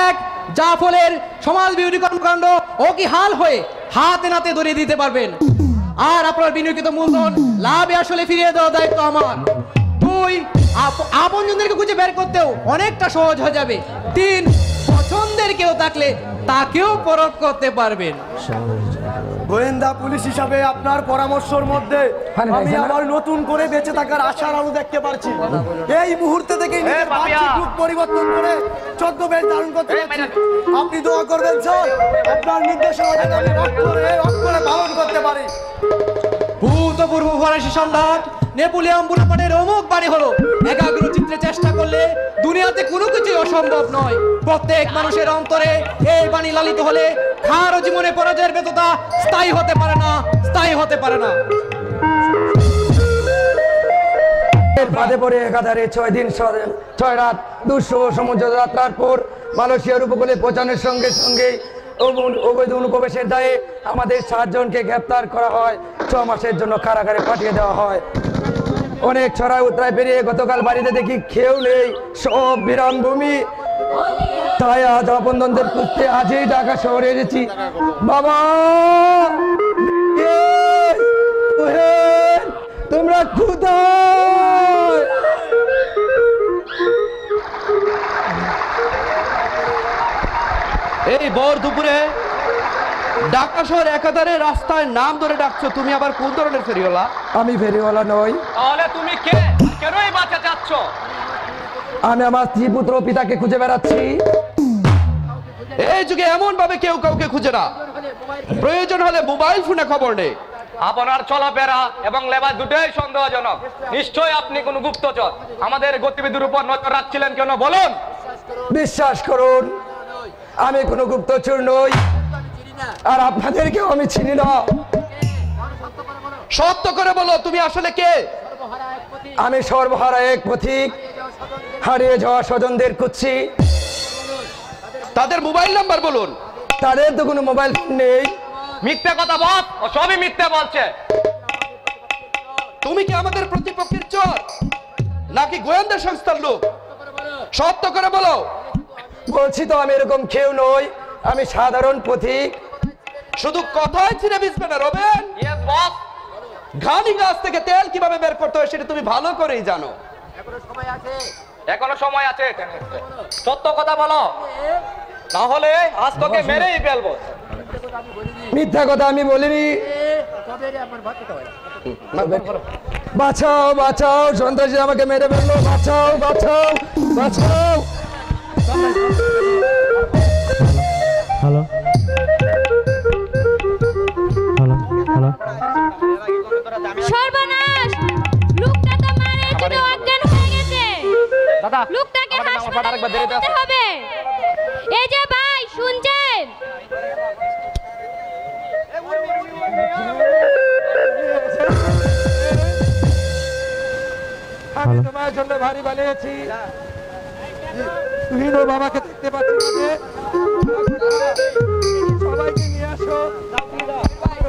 এক, জাফরের সমাজ বিরোধী কর্মকাণ্ড ও কি হাল হয়ে হাতে নাতে ধরিয়ে দিতে পারবেন। আর আপনার বিনিয়োগিত মূলধন লাভে আসলে ফিরিয়ে দেওয়ার দায়িত্ব আমার। 2 আপনজনদেরকে খুঁজে বের করতেও অনেকটা সহজ হয়ে যাবে। 3 পছন্দের কেউ থাকলে তাকেও পরখ করতে পারবেন। গোয়েন্দা পুলিশ হিসাবে আপনার পরামর্শের মধ্যে আমি আবার নতুন করে বেঁচে থাকার আশার আলো দেখতে পারছি। এই মুহূর্তে থেকে নিজের বাহ্যিক রূপ পরিবর্তন করে 14 বেশ ধারণ করতে পারছি। আপনি দোয়া করবেন স্যার, আপনার নির্দেশনা যাতে আমি অক্ষরে পালন করতে পারি। ভূতপূর্ব ফরাসি সম্রাট নেপোলিয়ন বোনাপার্টের অমুক বাণী হলো, একাগ্র চিত্রে চেষ্টা করলে দুনিয়াতে কোনো কিছুই অসম্ভব নয়। প্রত্যেক মানুষের অন্তরে এই বাণী লালিত হলে কারো জীবনে পরাজয়ের বেদনা স্থায়ী হতে পারে না, স্থায়ী হতে পারে না। বাদে পড়ে একাধারে 6 দিন 6 রাত দুঃসহ সমুদ্র যাত্রার পর মালয়েশিয়ার উপকূলে পৌঁছানোর সঙ্গে সঙ্গে অবৈধ অনুপ্রবেশের দায়ে আমাদের 7 জনকে গ্রেপ্তার করা হয়। 6 মাসের জন্য কারাগারে পাঠিয়ে দেওয়া হয়। অনেক ছড়াই উতরায় পেরিয়ে গতকাল বাড়িতে দেখি কেউ নেই, সব বিরাম ভূমি। তাই আজ আপনজনদের খুঁজতে আজই ঢাকা শহরে এসেছি। বাবা তোমরা কোথায়? এই ভর দুপুরে ঢাকা শহর একাধারে রাস্তায় নাম ধরে ডাকছো, তুমি আবার কোন ধরনের ফেরিওয়ালা? আমি ফেরিওয়ালা নই। তাহলে তুমি কে? কেনই বাঁচা চাচ্ছ? আমি আমার স্ত্রী পুত্র পিতাকে খুঁজে বেড়াচ্ছি। এই যুগে এমন ভাবে কেউ কাউকে খুঁজে না, প্রয়োজন হলে মোবাইল ফোনে খবর নেই। আপনার চলাফেরা এবং লেবাস দুটোই সন্দেহজনক। নিশ্চয়ই আপনি কোনো গুপ্তচর। আমাদের গতিবিধির উপর নজর রাখছিলেন কেন বলুন? বিশ্বাস করুন, আমি কোনো গুপ্তচর নই, আর আপনাদেরকেও আমি চিনি না। সত্য করে বলো, তুমি আসলে কে? আমি সর্বহারা এক পথিক, হারিয়ে যাওয়া স্বজনদের খুঁজছি। তাদের মোবাইল নাম্বার বলুন। তাদের তো কোনো মোবাইল ফোন নেই। মিথ্যা কথা বল, ও সবই মিথ্যা বলছে। তুমি কি আমাদের প্রতিপক্ষের চোর নাকি গোয়েন্দা সংস্থার লোক? সত্য করে বলো। বলছি তো আমি এরকম কেউ নই, আমি সাধারণ পথিক। শুধু কথাই ছিঁড়ে বিছবে না রবেন। ঘানি গাছ থেকে তেল কিভাবে বের করতে হয় সেটা তুমি ভালো করেই জানো। এখনো সময় আছে, সত্য কথা বলো, তাহলে আজ তোকে মেরেই ফেলবো। মিথ্যা কথা আমি বলিনি। বাঁচাও বাঁচাও, সন্ত্রাসী আমাকে মেরে ফেললো, বাঁচাও বাঁচাও বাঁচাও। Hello hello hello. সর্বনাশ, লোকটা তো মারে চোটে অজ্ঞান হয়ে গেছে। দাদা, লোকটাকে হাসপাতালে নিতে হবে। এই যে ভাই শুনছেন? আমি তোমার জন্য ভারী বানিয়েছি, তুই তো বাবাকে দেখতে পাচ্ছি না। সবাইকে নিয়ে আসো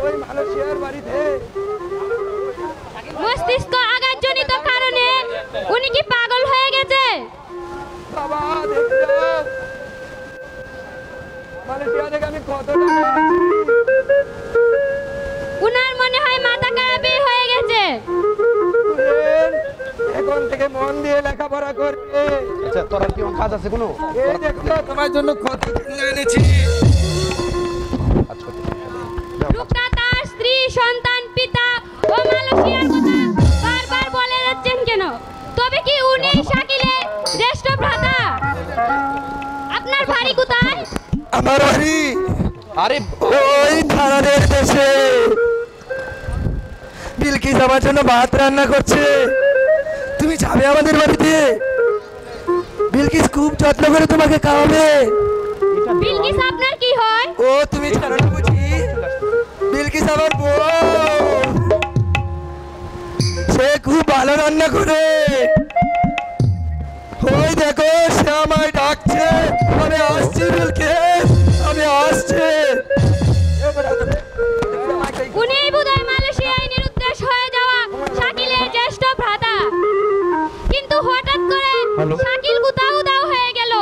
ওই মালয়েশিয়ার বাড়িতে। মস্তিষ্ক আঘাতজনিত কারণে উনি কি পাগল হয়ে গেছে? বাবা দেখো, মালয়েশিয়া থেকে আমি কত উনার মনে হয় মাথা খারাপই হয়ে গেছে। এখন থেকে মন দিয়ে লেখাপড়া করবে। আচ্ছা, তোর কি কাজ আছে কোনো? এই দেখো তোমার জন্য কত এনেছি। লোকটা তার স্ত্রী, সন্তান, পিতা ও মালয়েশিয়ার কথা বারবার বলে যাচ্ছেন কেন? তবে কি উনি শাকিলের জ্যেষ্ঠ ভ্রাতা? আপনার বাড়ি কোথায়? আমার বাড়ি আরে ওই থানাদের দেশে। বিলকিস আমার জন্য ভাত রান্না করছে, তুমি যাবে আমাদের বাড়িতে। বিলকিস খুব যত্ন করে তোমাকে খাওয়াবে। বিলকিস আপনার কি হয়? ও তুমি জানো না বুঝি? বিলকিস আমার বউ, সে খুব ভালো রান্না করে। ওই দেখো সে আমায় ডাকছে, আমি আসছি বিলকিস, আমি আসছি। উনি বোধহয় মালয়েশিয়ায় নিরুদ্দেশ হয়ে যাওয়া শাকিলের জ্যেষ্ঠ ভ্রাতা। কিন্তু হঠাৎ করে শাকিল কোথাও উধাও হয়ে গেল।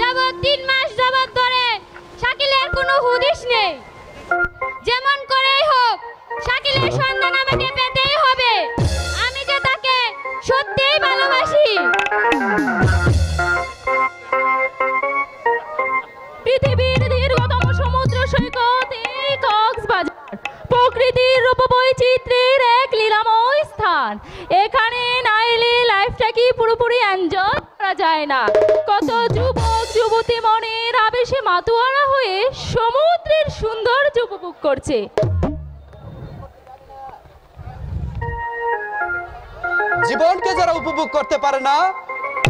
যাবত 3 মাস যাবত ধরে শাকিলের কোনো হুদিস নেই। যেমন সন্তান আমাকে পেতেই হবে। আমি যে তাকে সত্যিই ভালোবাসি। পৃথিবীর দীর্ঘতম সমুদ্র সৈকত এই কক্সবাজার, প্রকৃতির রূপবৈচিত্র্যের এক লীলাময় স্থান। এখানে না এলে লাইফটা কি পুরোপুরি এনজয় করা যায় না। কত যুবক যুবতী মনের আবেশে মাতোয়ারা হয়ে সমুদ্রের সৌন্দর্য উপভোগ করছে। জীবনকে যারা উপভোগ করতে পারে না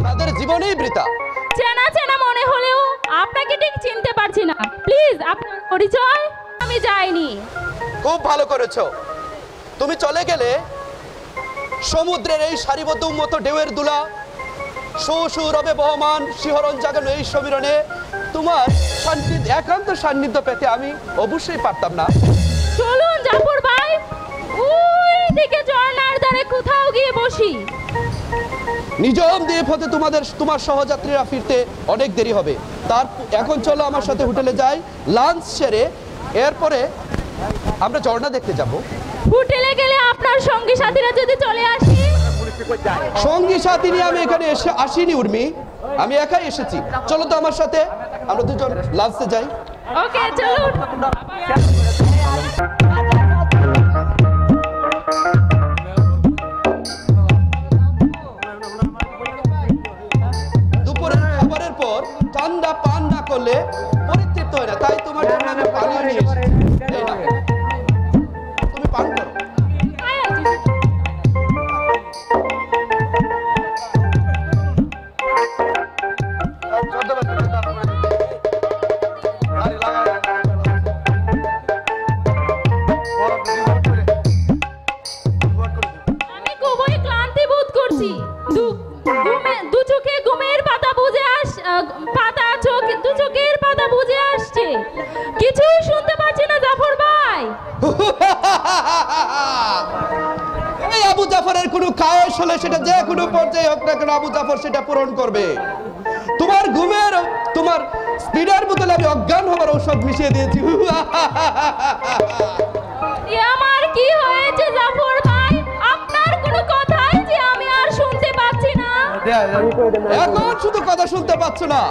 তাদের জীবনই বৃথা। চেনা চেনা মনে হলেও আপনাকে ঠিক চিনতে পারছি না। প্লিজ আপনার পরিচয়। আমি যাইনি। খুব ভালো করেছো। তুমি চলে গেলে সমুদ্রের এই সারিবদ্ধ উন্মত ঢেউয়ের দুলা সুরবে বহমান শিহরণ জাগানো এই সমীরণে তোমার একান্ত সান্নিধ্য পেতে আমি অবশ্যই পারতাম না। চলুন জাফর ভাই, ওই দিকে ঝর্ণার ধারে কোথাও গিয়ে বসি। নিজম দ্বীপ হতে তোমার সহযাত্রীরা ফিরতে অনেক দেরি হবে। এখন চলো আমার সাথে হোটেলে যাই, লাঞ্চ সেরে এরপরে আমরা ঝর্ণা দেখতে যাব। হোটেলে গেলে আপনার সঙ্গী সাথীরা যদি চলে আসি? সঙ্গী সাথী নিয়ে আমি এখানে আসিনি উর্মি, আমি একাই এসেছি। চলো তো আমার সাথে, আমরা দুজন লাঞ্চে যাই। ওকে চলুন। দুপুরের খাবারের পর ঠান্ডা পান না করলে পরিতৃপ্ত হয় না, তাই তোমার জন্য আমি পানীয় নিয়ে এসেছি। এই নাও, তুমি পান করো। আমি খুবই ক্লান্তি বোধ করছি। দু চোখে ঘুমের পাতা বুঝে দু চোখের পাতা বুঝে আসছে। কিছুই শুনতে পাচ্ছি না জাফর ভাই। এই আবু জাফরের কোনো খায়েশ হলে সেটা যে কোনো পর্যায়ে হোক না কেন, আবু জাফর সেটা পূরণ করবে। তোমার ঘুমের তোমার স্পিডের বোতলে আমি অজ্ঞান হবার ঔষধ মিশিয়ে দিয়েছি। আমার কি হয়েছে জাফর ভাই? আপনার কোনো কথাই যে আমি আর শুনতে পাচ্ছি না। এখন শুধু কথা শুনতে পাচ্ছ না,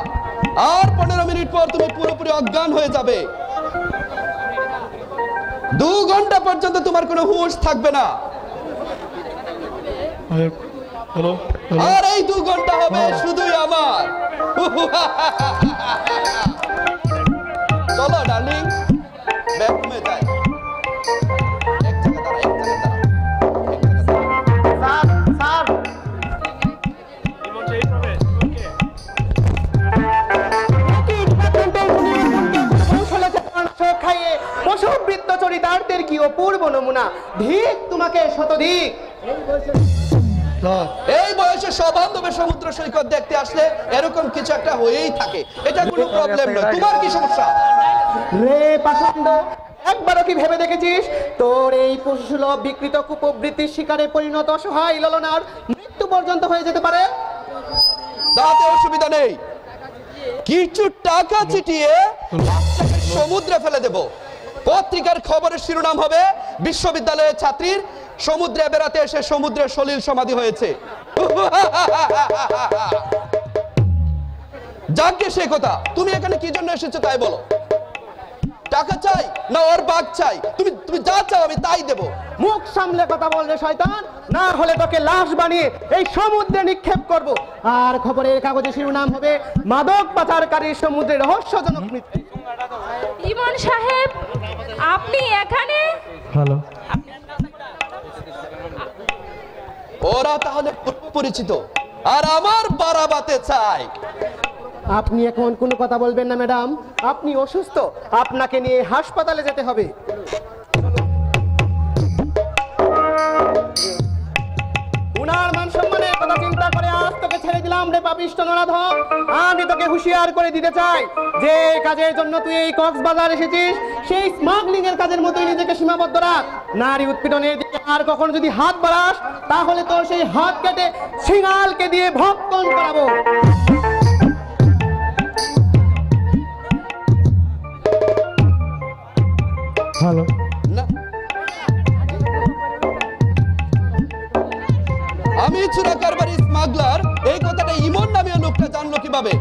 আর 15 মিনিট পর তুমি পুরোপুরি অজ্ঞান হয়ে যাবে। 2 ঘন্টা পর্যন্ত তোমার কোনো হুঁশ থাকবে না। আর এই 2 ঘন্টা হবে শুধুই আমার। চলো ডার্লিং, ব্যাকরুমে যাই। পশুবৃত্ত চরিতার্থের কি অপূর্ব নমুনা। ধিক তোমাকে শতধিক। এই বয়সে সবান্ধবে সমুদ্র সৈকত দেখতে আসলে এরকম কিছু একটা হয়েই থাকে, এটা কোনো প্রবলেম নয়। তোমার কি সমস্যা রে পাষণ্ড? একবারও কি ভেবে দেখেছিস তোর এই পশুসুলভ বিকৃত কুপ্রবৃত্তির শিকারে পরিণত অসহায় ললনার মৃত্যু পর্যন্ত হয়ে যেতে পারে? তাতে অসুবিধা নেই, কিছু টাকা চিটিয়ে সমুদ্রে ফেলে দেব। পত্রিকার খবরের শিরোনাম হবে বিশ্ববিদ্যালয়ের ছাত্রীর সমুদ্রে বেড়াতে এসে সমুদ্রে সলিল সমাধি হয়েছে। যাকে সে কথা, তুমি এখানে কি জন্য এসেছো তাই বলো। টাকা চাই না ওর বাঘ চাই? তুমি যা চাও আমি তাই দেব। মুখ সামলে কথা বল রে শয়তান, না হলে তোকে লাশ বানিয়ে এই সমুদ্রে নিক্ষেপ করব। আর খবরের কাগজে শিরোনাম হবে মাদক পাচারকারীর সমুদ্রে রহস্যজনক মৃত্যু। ইমন সাহেব, আপনি এখানে? হ্যালো, ওরা তাহলে পরিচিত, আর আমার বাড়াবাতে চাই। আপনি এখন কোনো কথা বলবেন না ম্যাডাম, আপনি অসুস্থ, আপনাকে নিয়ে হাসপাতালে যেতে হবে। উনার মান সম্মানের কথা চিন্তা করে আজ তোকে ছেড়ে দিলাম রে পাপিষ্ঠ নরাধম। আমি তোকে হুঁশিয়ার করে দিতে চাই, যে কাজের জন্য তুই এই কক্সবাজার এসেছিস সেই স্মাগলিং এর কাজের মতোই নিজেকে সীমাবদ্ধ রাখ। নারী উৎপীড়নের দিকে আর কখনো যদি হাত বাড়াস তাহলে তোর সেই হাত কেটে সিঙ্গালকে দিয়ে ভক্ষণ করাবো। হ্যালো, না আমি চোরা কারবারি স্মাগলার, এই কথাটা ইমন নামে লোকটা জানলো কিভাবে?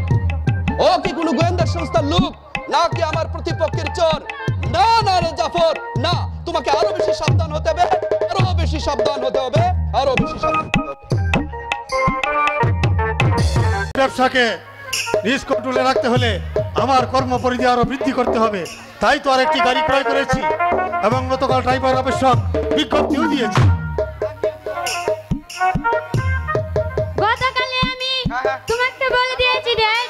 ও কি কোনো গোয়েন্দা সংস্থার লোক নাকি আমার প্রতিপক্ষের চোর? না না রে জাফর, না, তোমাকে আরো বেশি সাবধান হতে হবে, আরো বেশি সাবধান হতে হবে, আরো বেশি সাবধান হতে হবে। ব্যবসাকে রিস্ক কন্ট্রোলে রাখতে হলে আমার কর্মপরিধি আরো বৃদ্ধি করতে হবে। তাই তো আরেকটি গাড়ি ক্রয় করেছি এবং গতকাল ড্রাইভার আবশ্যক বিজ্ঞপ্তিও দিয়েছি। গতকালে আমি তোমাকে বলে দিয়েছি ড্যাড,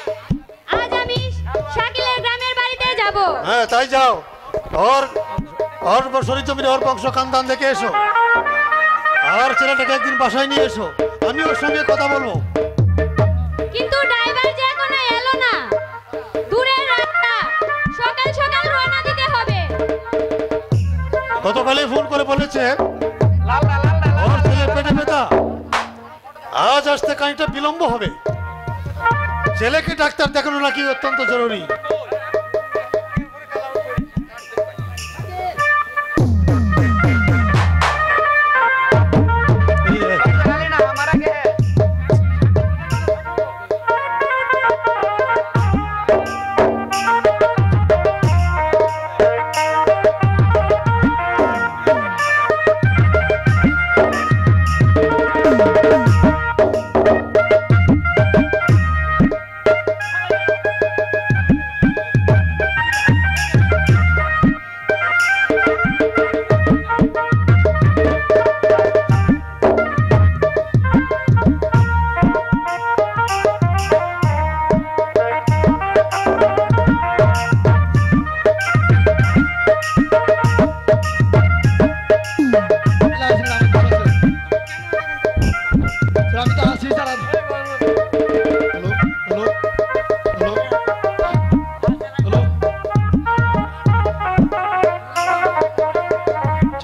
আজ আমি শাকিলের গ্রামের বাড়িতে যাব। হ্যাঁ তাই যাও, ওর বছরের জমিনে ওর বংশ খানদান দেখে এসো, আর ছেলেটাকে একদিন বাসায় নিয়ে এসো, আমি ওর সঙ্গে কথা বলবো। কিন্তু ড্রাইভার যে এখনো এলো না, দূরের রাস্তা, সকাল সকাল রওনা দিতে হবে। গতকালে ফোন করে বলেছে ওর ছেলের পেটে ব্যথা, আজ আসতে খানিকটা বিলম্ব হবে। ছেলেকে ডাক্তার দেখানো নাকি অত্যন্ত জরুরি।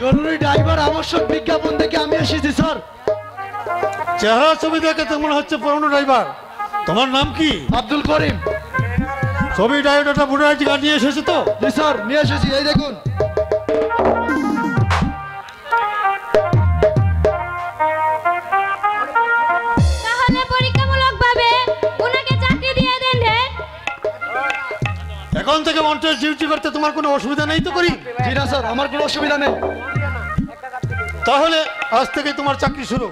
জরুরি ড্রাইভার আবশ্যক বিজ্ঞাপন থেকে আমি এসেছি স্যার। চেহারা ছবি দেখে তো মনে হচ্ছে পুরনো ড্রাইভার। তোমার নাম কি? আব্দুল করিম। ছবি ড্রাইভারটা ভোটার আইডি কার্ড নিয়ে এসেছে তো? জি স্যার, নিয়ে এসেছি, এই দেখুন। তাহলে পরীক্ষামূলকভাবে ওনাকে চাকরি দিয়ে দেন ড্যাড। এখন থেকে মন্টের ডিউটি করতে তোমার কোনো অসুবিধা নেই তো? করি। জি না স্যার, আমার কোনো অসুবিধা নেই। তাহলে আজ থেকে তোমার চাকরি শুরু।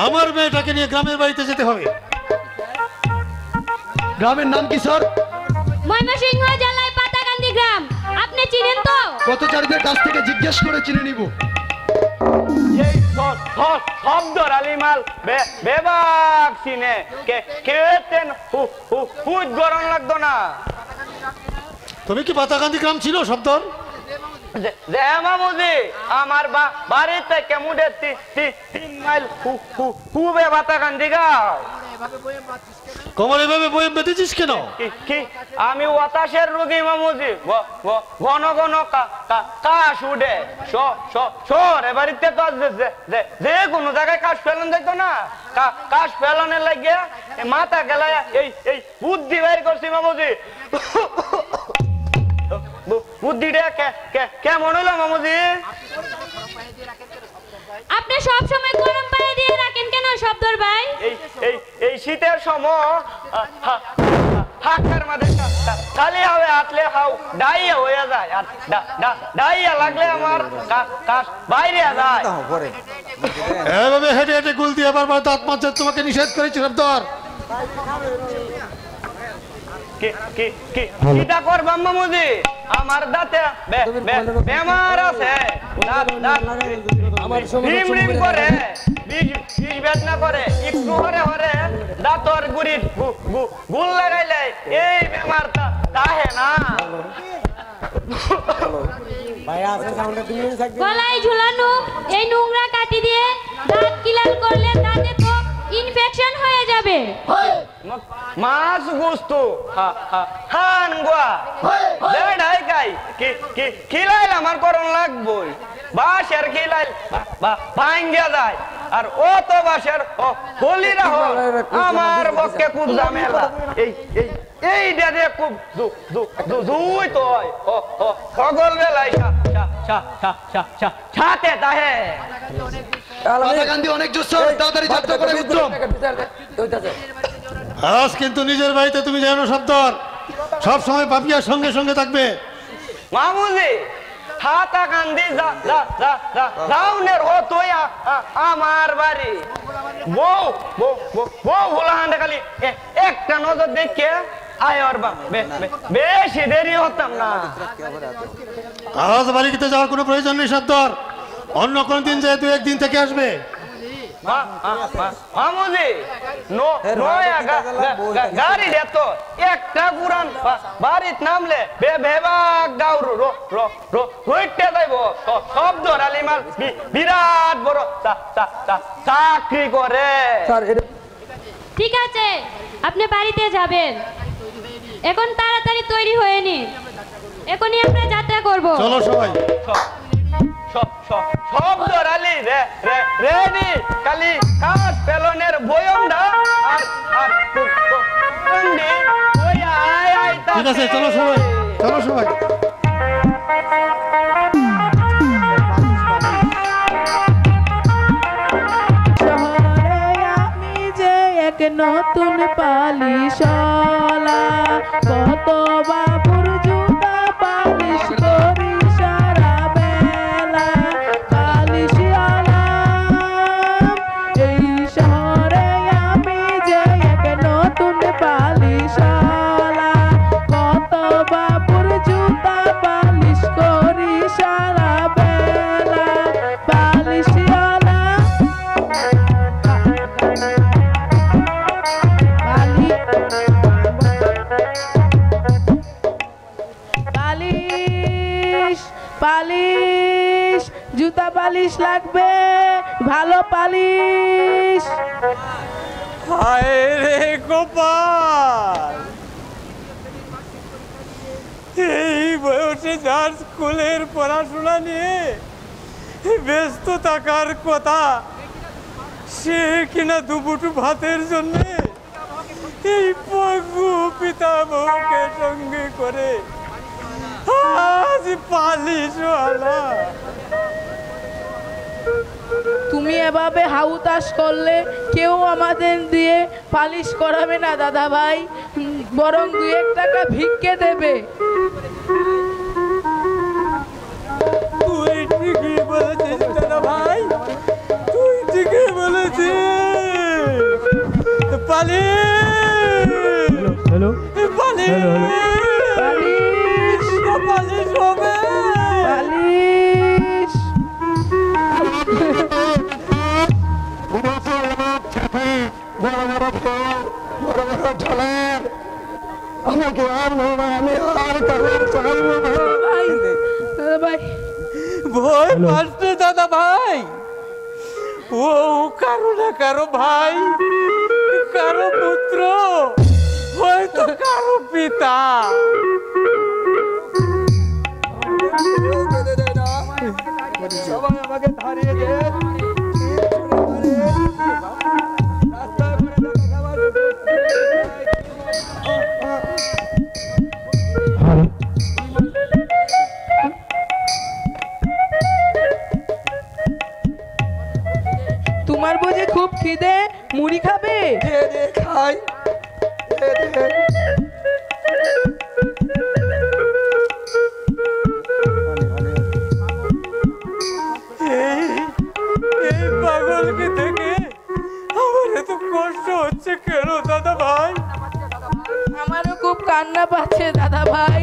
আমার মেয়েটাকে নিয়ে গ্রামের বাড়িতে যেতে হবে। গ্রামের নাম কি স্যার? ময়মনসিংহ জেলায় পাতাকান্দি গ্রাম, আপনি চিনেন তো? পথচারীদের কাছ থেকে জিজ্ঞেস করে চিনে নিব। এই শব্দ রালিমাল বেবাক চিনে কেতেন হুজ গরম লাগতো না। তুমি কি পাতাকান্দি গ্রাম ছিল শব্দর? যে মামুজি আমার বাড়ি থেকে মুডে 3 মাইল হুবে পাতাকান্দি গাঁও। কোমর এভাবে বয়ে বেঁধেছিস কেন? কি আমি হতাশের রোগী মামুজি, ঘন ঘন কাশ উঠে শহরে বাড়িতে তো যে কোনো জায়গায় কাশ ফেলান যাইতো না, কাশ ফেলানোর লাগে মাথা গেলায় এই বুদ্ধি বের করছি মামুজি। বুদ্ধিটা কেমন হলো মামুজি? আপনি সব সময় গরম পানি দিয়ে রাখেন কেন শব্দর ভাই? এই শীতের সময় হাতের মধ্যে খালি হবে হাতলে হাও ডাইয়া হয়ে যায়, আর ডাইয়া লাগলে আমার কাশ বাইরে যায়। এভাবে হেঁটে হেঁটে গুল দিয়ে বারবার দাঁত মাজতে তোমাকে নিষেধ করেছি শব্দর। কিটা করবাম মামুজি? আমার দাঁতে বেমার আছে, রিম রিম করে, বিষ বেদনা করে, একটু হরে হরে দাঁতর গুড়ির গুল লাগাইলে এই বেমারটা তাহে না। গলায় ঝুলানো এই নোংরা কাঠি দিয়ে দাঁত কিলাল করলে দাঁতে তো ইনফেকশন হয়ে যাবে। মাছ গোস্ত হান গোয়া দেড়াই গাই খিলাইল আমার করণ লাগবই। বাঁশের খিলাইল ভাঙ্গা যায়, আর ও তো বাঁশের হলি রাহ আমার পক্ষে খুব ঝামেলা। এই ডেদে খুব দুই তো সকল বেলায় ছাতে তাহে। গান্ধী অনেক জোর তাড়াতাড়ি যাত্রা করে উত্তম। আজ কিন্তু নিজের বাড়িতে তুমি জানো সর্দার, সব সময় পাপিয়ার সঙ্গে সঙ্গে থাকবে। মামুজি হাতা কান্দি যাওনের ও তুই আমার বাড়ি বউ বউ বউ বলা হান্ডে খালি একটা নজর দেখে আয় বা বেশি দেরি হতাম না। আজ বাড়িতে যাওয়ার কোনো প্রয়োজন নেই সর্দার, অন্য কোন দিন যেহেতু একদিন থেকে আসবে। মামুজি গাড়ি দেত একটা পুরান বাড়িত নামলে বেবাক গাও রইতে যাইব শব্দ রালিমাল বিরাট বড় চাকরি করে। ঠিক আছে, আপনি বাড়িতে যাবেন, এখন তাড়াতাড়ি তৈরি হয়ে নিন, এখনই আমরা যাত্রা করব। চলো সবাই। শব্দ রালি রেডি কালি কাঠ পেলনের বয়মটা আর ঠিক আছে, চলো সবাই, চলো সবাই। আমি যে এক নতুন পালিশলা, কত বাবুর জুতা পালিশ করি সারা বেলা। পালিশওয়ালা এই শহরে আমি যে এক নতুন পালিশলা, কত বাবুর জুতা পালিশ করি সারা বেলা। পালিশওয়ালা পালিশ পালিশ জুতা পালিশ লাগবে, ভালো পালিশ। হায় রে গোপাল, এই বয়সে যার স্কুলের পড়াশোনা নিয়ে ব্যস্ত থাকার কথা, সে কিনা দুপুটু ভাতের জন্য এই পঙ্গু পিতামহকে সঙ্গে করে আজ পালিশওয়ালা। তুমি এভাবে হাউতাস করলে কেউ আমাদের দিয়ে পালিশ করাবে না দাদা ভাই, বরং 2-1 টাকা ভিক্ষে দেবে। তুই ঠিকই বলেছিস দাদা ভাই, তুই ঠিকই বলেছিস। Polish hello polish polish polish হবে পালিশ। আমাকে আর আমি আর দাদা ভাই ভয় পাচ্ছে দাদা ভাই, ও কারো না কারো ভাই, কারো পুত্র, হয়তো কারো পিতা। সবাই আমাকে ধারিয়ে দে। তোমার বুঝি খুব খিদে, মুড়ি খাবে? খাই। এই পাগলকে থেকে আমার এত কষ্ট হচ্ছে কেন দাদা ভাই? আমারও খুব কান্না পাচ্ছে দাদা ভাই।